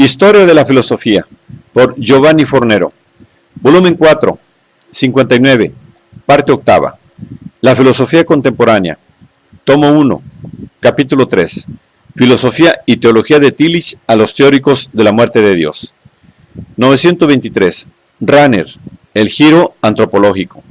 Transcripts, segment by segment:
Historia de la filosofía, por Giovanni Fornero. Volumen 4, 59, parte octava. La filosofía contemporánea. Tomo 1, capítulo 3. Filosofía y teología de Tillich a los teóricos de la muerte de Dios. 923. Rahner, el giro antropológico.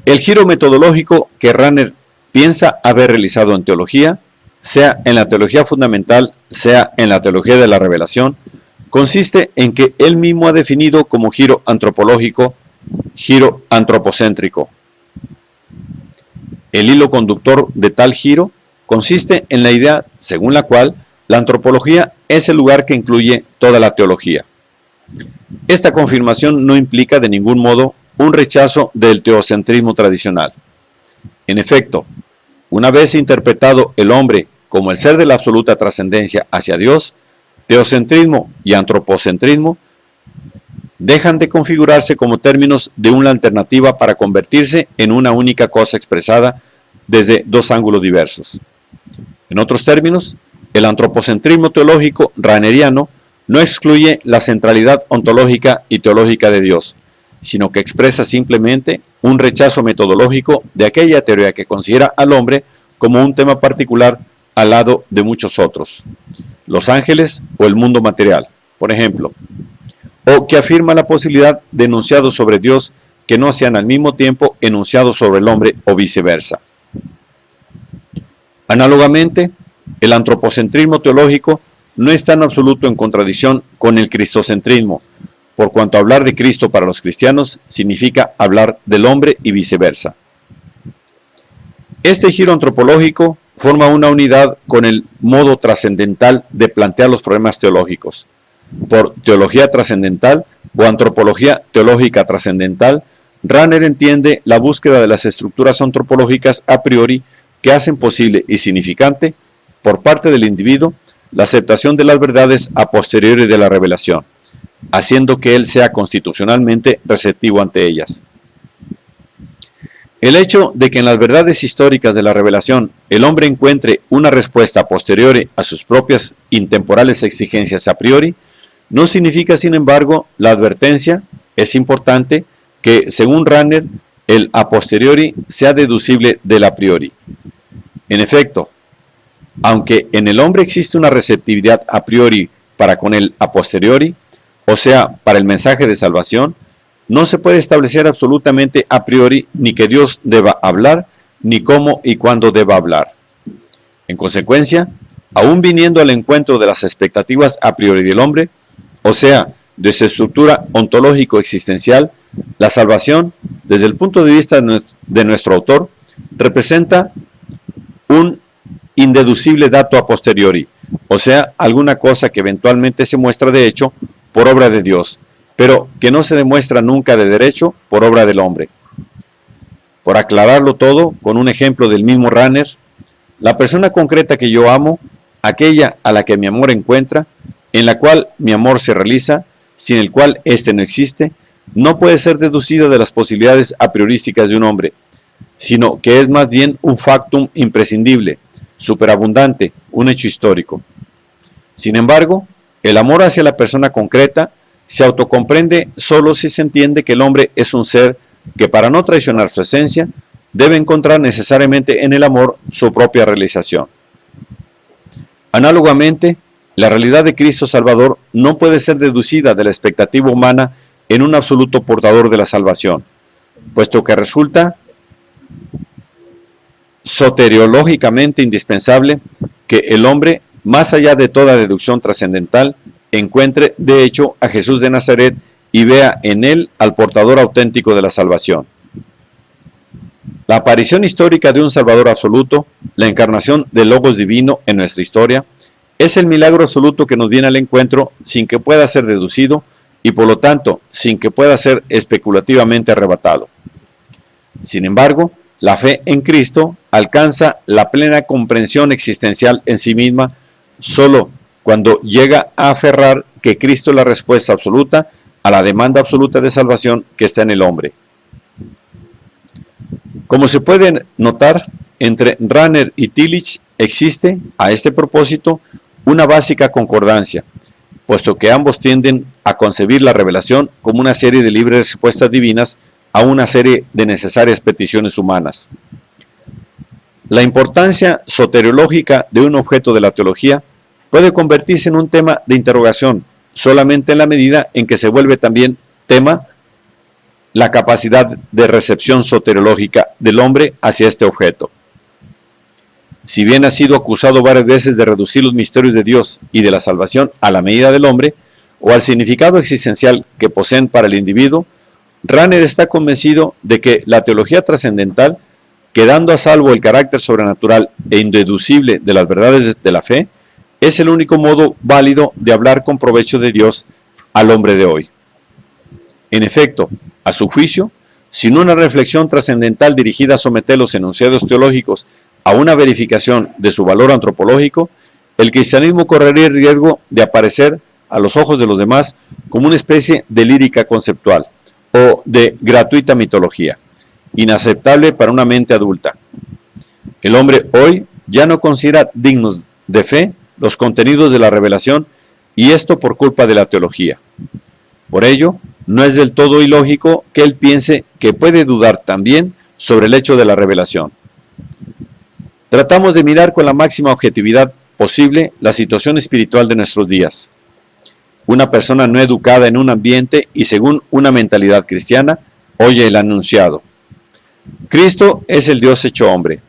El giro metodológico que Rahner piensa haber realizado en teología, sea en la teología fundamental, sea en la teología de la revelación, consiste en que él mismo ha definido como giro antropológico, giro antropocéntrico. El hilo conductor de tal giro consiste en la idea según la cual la antropología es el lugar que incluye toda la teología. Esta confirmación no implica de ningún modo un rechazo del teocentrismo tradicional. En efecto, una vez interpretado el hombre como el ser de la absoluta trascendencia hacia Dios, teocentrismo y antropocentrismo dejan de configurarse como términos de una alternativa para convertirse en una única cosa expresada desde dos ángulos diversos. En otros términos, el antropocentrismo teológico rahneriano no excluye la centralidad ontológica y teológica de Dios, sino que expresa simplemente un rechazo metodológico de aquella teoría que considera al hombre como un tema particular al lado de muchos otros, los ángeles o el mundo material, por ejemplo, o que afirma la posibilidad de enunciados sobre Dios que no sean al mismo tiempo enunciados sobre el hombre o viceversa. Análogamente, el antropocentrismo teológico no está en absoluto en contradicción con el cristocentrismo, por cuanto hablar de Cristo para los cristianos significa hablar del hombre y viceversa. Este giro antropológico forma una unidad con el modo trascendental de plantear los problemas teológicos. Por teología trascendental o antropología teológica trascendental, Rahner entiende la búsqueda de las estructuras antropológicas a priori que hacen posible y significante, por parte del individuo, la aceptación de las verdades a posteriori de la revelación, haciendo que él sea constitucionalmente receptivo ante ellas. El hecho de que en las verdades históricas de la revelación el hombre encuentre una respuesta a posteriori a sus propias intemporales exigencias a priori, no significa, sin embargo, la advertencia, es importante, que, según Rahner, el a posteriori sea deducible del a priori. En efecto, aunque en el hombre existe una receptividad a priori para con el a posteriori, o sea, para el mensaje de salvación, no se puede establecer absolutamente a priori ni que Dios deba hablar, ni cómo y cuándo deba hablar. En consecuencia, aún viniendo al encuentro de las expectativas a priori del hombre, o sea, de su estructura ontológico-existencial, la salvación, desde el punto de vista de nuestro autor, representa un indeducible dato a posteriori, o sea, alguna cosa que eventualmente se muestra de hecho por obra de Dios, pero que no se demuestra nunca de derecho por obra del hombre. Por aclararlo todo, con un ejemplo del mismo Rahner, la persona concreta que yo amo, aquella a la que mi amor encuentra, en la cual mi amor se realiza, sin el cual éste no existe, no puede ser deducida de las posibilidades a priorísticas de un hombre, sino que es más bien un factum imprescindible, superabundante, un hecho histórico. Sin embargo, el amor hacia la persona concreta se autocomprende solo si se entiende que el hombre es un ser que, para no traicionar su esencia, debe encontrar necesariamente en el amor su propia realización. Análogamente, la realidad de Cristo Salvador no puede ser deducida de la expectativa humana en un absoluto portador de la salvación, puesto que resulta soteriológicamente indispensable que el hombre, más allá de toda deducción trascendental, encuentre de hecho a Jesús de Nazaret y vea en él al portador auténtico de la salvación. La aparición histórica de un Salvador absoluto, la encarnación del Logos divino en nuestra historia, es el milagro absoluto que nos viene al encuentro sin que pueda ser deducido y por lo tanto sin que pueda ser especulativamente arrebatado. Sin embargo, la fe en Cristo alcanza la plena comprensión existencial en sí misma solo cuando llega a aferrar que Cristo es la respuesta absoluta a la demanda absoluta de salvación que está en el hombre. Como se puede notar, entre Rahner y Tillich existe, a este propósito, una básica concordancia, puesto que ambos tienden a concebir la revelación como una serie de libres respuestas divinas a una serie de necesarias peticiones humanas. La importancia soteriológica de un objeto de la teología puede convertirse en un tema de interrogación solamente en la medida en que se vuelve también tema la capacidad de recepción soteriológica del hombre hacia este objeto. Si bien ha sido acusado varias veces de reducir los misterios de Dios y de la salvación a la medida del hombre o al significado existencial que poseen para el individuo, Rahner está convencido de que la teología trascendental, quedando a salvo el carácter sobrenatural e indeducible de las verdades de la fe, es el único modo válido de hablar con provecho de Dios al hombre de hoy. En efecto, a su juicio, sin una reflexión trascendental dirigida a someter los enunciados teológicos a una verificación de su valor antropológico, el cristianismo correría el riesgo de aparecer a los ojos de los demás como una especie de lírica conceptual o de gratuita mitología, inaceptable para una mente adulta. El hombre hoy ya no considera dignos de fe los contenidos de la revelación, y esto por culpa de la teología. Por ello, no es del todo ilógico que él piense que puede dudar también sobre el hecho de la revelación. Tratamos de mirar con la máxima objetividad posible la situación espiritual de nuestros días. Una persona no educada en un ambiente y según una mentalidad cristiana, oye el anunciado: Cristo es el Dios hecho hombre.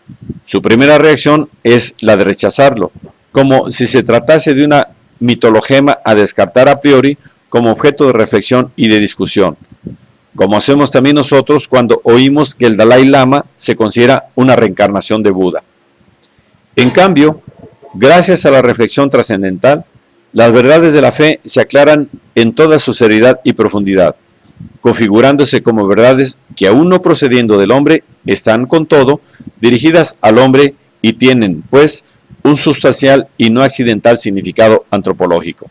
Su primera reacción es la de rechazarlo, como si se tratase de una mitologema a descartar a priori como objeto de reflexión y de discusión, como hacemos también nosotros cuando oímos que el Dalai Lama se considera una reencarnación de Buda. En cambio, gracias a la reflexión trascendental, las verdades de la fe se aclaran en toda su seriedad y profundidad, configurándose como verdades que, aún no procediendo del hombre, están con todo dirigidas al hombre y tienen, pues, un sustancial y no accidental significado antropológico.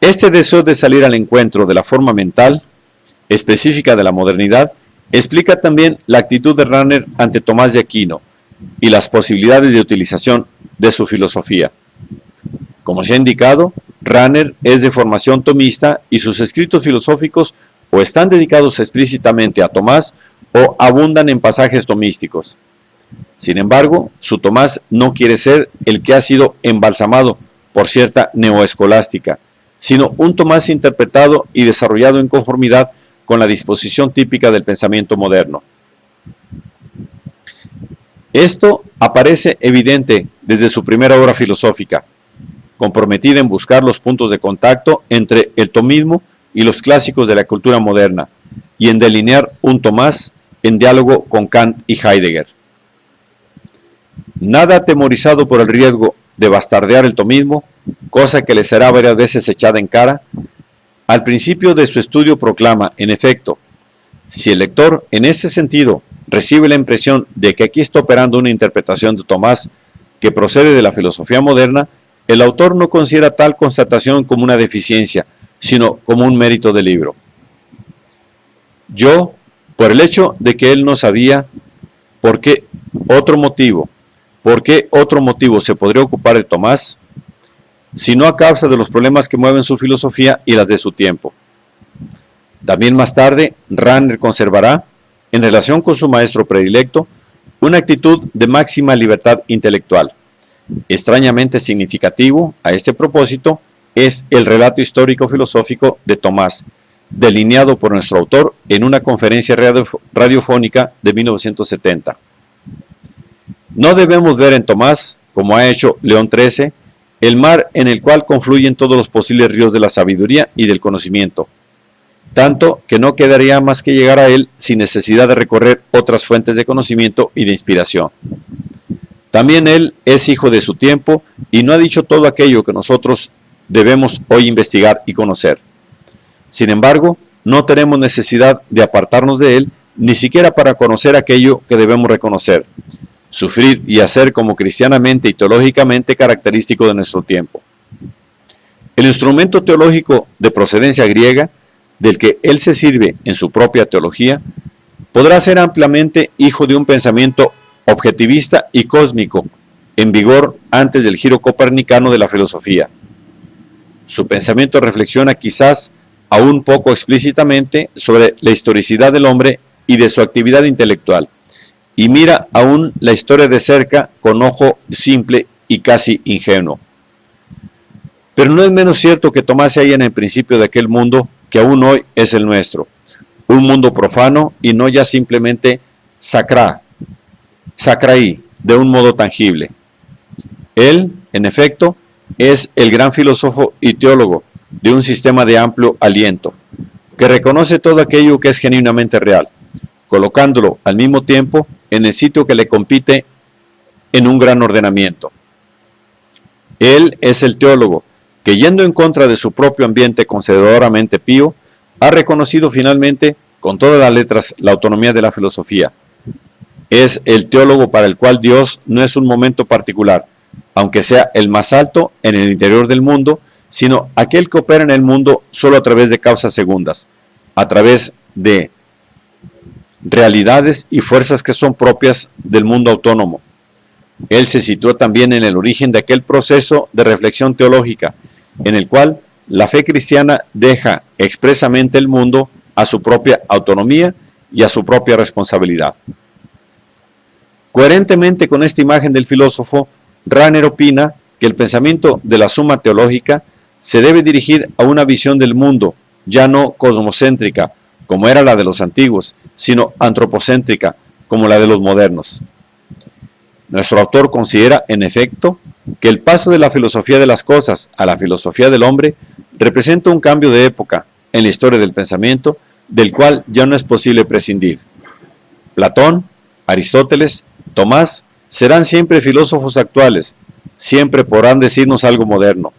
Este deseo de salir al encuentro de la forma mental específica de la modernidad explica también la actitud de Rahner ante Tomás de Aquino y las posibilidades de utilización de su filosofía. Como se ha indicado, Rahner es de formación tomista y sus escritos filosóficos o están dedicados explícitamente a Tomás o abundan en pasajes tomísticos. Sin embargo, su Tomás no quiere ser el que ha sido embalsamado por cierta neoescolástica, sino un Tomás interpretado y desarrollado en conformidad con la disposición típica del pensamiento moderno. Esto aparece evidente desde su primera obra filosófica, comprometida en buscar los puntos de contacto entre el tomismo y los clásicos de la cultura moderna, y en delinear un Tomás en diálogo con Kant y Heidegger. Nada atemorizado por el riesgo de bastardear el tomismo, cosa que le será varias veces echada en cara, al principio de su estudio proclama, en efecto, si el lector en ese sentido recibe la impresión de que aquí está operando una interpretación de Tomás que procede de la filosofía moderna, el autor no considera tal constatación como una deficiencia, sino como un mérito del libro. Yo, por el hecho de que él no sabía por qué otro motivo se podría ocupar de Tomás, sino a causa de los problemas que mueven su filosofía y las de su tiempo. También más tarde, Rahner conservará, en relación con su maestro predilecto, una actitud de máxima libertad intelectual. Extrañamente significativo a este propósito es el relato histórico-filosófico de Tomás, delineado por nuestro autor en una conferencia radiofónica de 1970. No debemos ver en Tomás, como ha hecho León XIII, el mar en el cual confluyen todos los posibles ríos de la sabiduría y del conocimiento, tanto que no quedaría más que llegar a él sin necesidad de recorrer otras fuentes de conocimiento y de inspiración. También él es hijo de su tiempo y no ha dicho todo aquello que nosotros debemos hoy investigar y conocer. Sin embargo, no tenemos necesidad de apartarnos de él, ni siquiera para conocer aquello que debemos reconocer, sufrir y hacer como cristianamente y teológicamente característico de nuestro tiempo. El instrumento teológico de procedencia griega, del que él se sirve en su propia teología, podrá ser ampliamente hijo de un pensamiento objetivista y cósmico, en vigor antes del giro copernicano de la filosofía. Su pensamiento reflexiona quizás aún poco explícitamente sobre la historicidad del hombre y de su actividad intelectual, y mira aún la historia de cerca con ojo simple y casi ingenuo. Pero no es menos cierto que Tomás se halla en el principio de aquel mundo que aún hoy es el nuestro, un mundo profano y no ya simplemente sacraí, de un modo tangible. Él, en efecto, es el gran filósofo y teólogo de un sistema de amplio aliento, que reconoce todo aquello que es genuinamente real, colocándolo al mismo tiempo en el sitio que le compite en un gran ordenamiento. Él es el teólogo que, yendo en contra de su propio ambiente concededoramente pío, ha reconocido finalmente con todas las letras la autonomía de la filosofía. Es el teólogo para el cual Dios no es un momento particular, aunque sea el más alto en el interior del mundo, sino aquel que opera en el mundo solo a través de causas segundas, a través de realidades y fuerzas que son propias del mundo autónomo. Él se sitúa también en el origen de aquel proceso de reflexión teológica, en el cual la fe cristiana deja expresamente el mundo a su propia autonomía y a su propia responsabilidad. Coherentemente con esta imagen del filósofo, Rahner opina que el pensamiento de la Suma Teológica se debe dirigir a una visión del mundo, ya no cosmocéntrica, como era la de los antiguos, sino antropocéntrica, como la de los modernos. Nuestro autor considera, en efecto, que el paso de la filosofía de las cosas a la filosofía del hombre representa un cambio de época en la historia del pensamiento, del cual ya no es posible prescindir. Platón, Aristóteles, Tomás serán siempre filósofos actuales, siempre podrán decirnos algo moderno.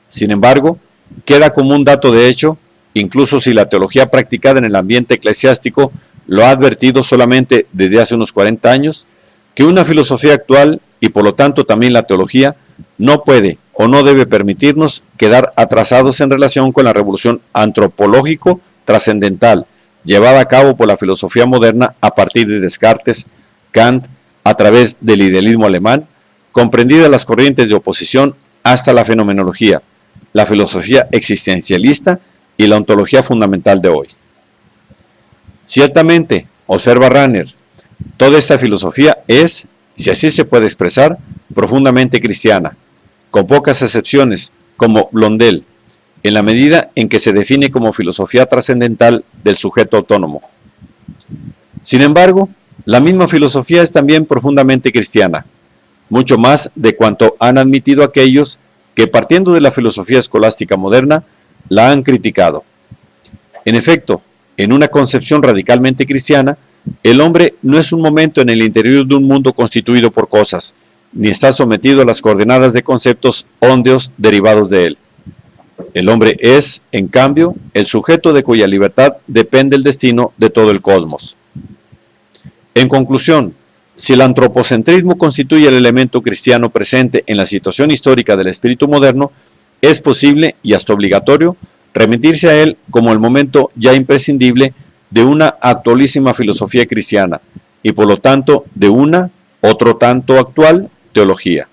Sin embargo, queda como un dato de hecho, incluso si la teología practicada en el ambiente eclesiástico lo ha advertido solamente desde hace unos 40 años, que una filosofía actual, y por lo tanto también la teología, no puede o no debe permitirnos quedar atrasados en relación con la revolución antropológico-trascendental llevada a cabo por la filosofía moderna a partir de Descartes, Kant, a través del idealismo alemán, comprendidas las corrientes de oposición hasta la fenomenología, la filosofía existencialista y la ontología fundamental de hoy. Ciertamente, observa Rahner, toda esta filosofía es, si así se puede expresar, profundamente cristiana, con pocas excepciones, como Blondel, en la medida en que se define como filosofía trascendental del sujeto autónomo. Sin embargo, la misma filosofía es también profundamente cristiana, mucho más de cuanto han admitido aquellos que, partiendo de la filosofía escolástica moderna, la han criticado. En efecto, en una concepción radicalmente cristiana, el hombre no es un momento en el interior de un mundo constituido por cosas, ni está sometido a las coordenadas de conceptos óndeos derivados de él. El hombre es, en cambio, el sujeto de cuya libertad depende el destino de todo el cosmos. En conclusión, si el antropocentrismo constituye el elemento cristiano presente en la situación histórica del espíritu moderno, es posible y hasta obligatorio remitirse a él como el momento ya imprescindible de una actualísima filosofía cristiana y por lo tanto de una, otro tanto actual, teología.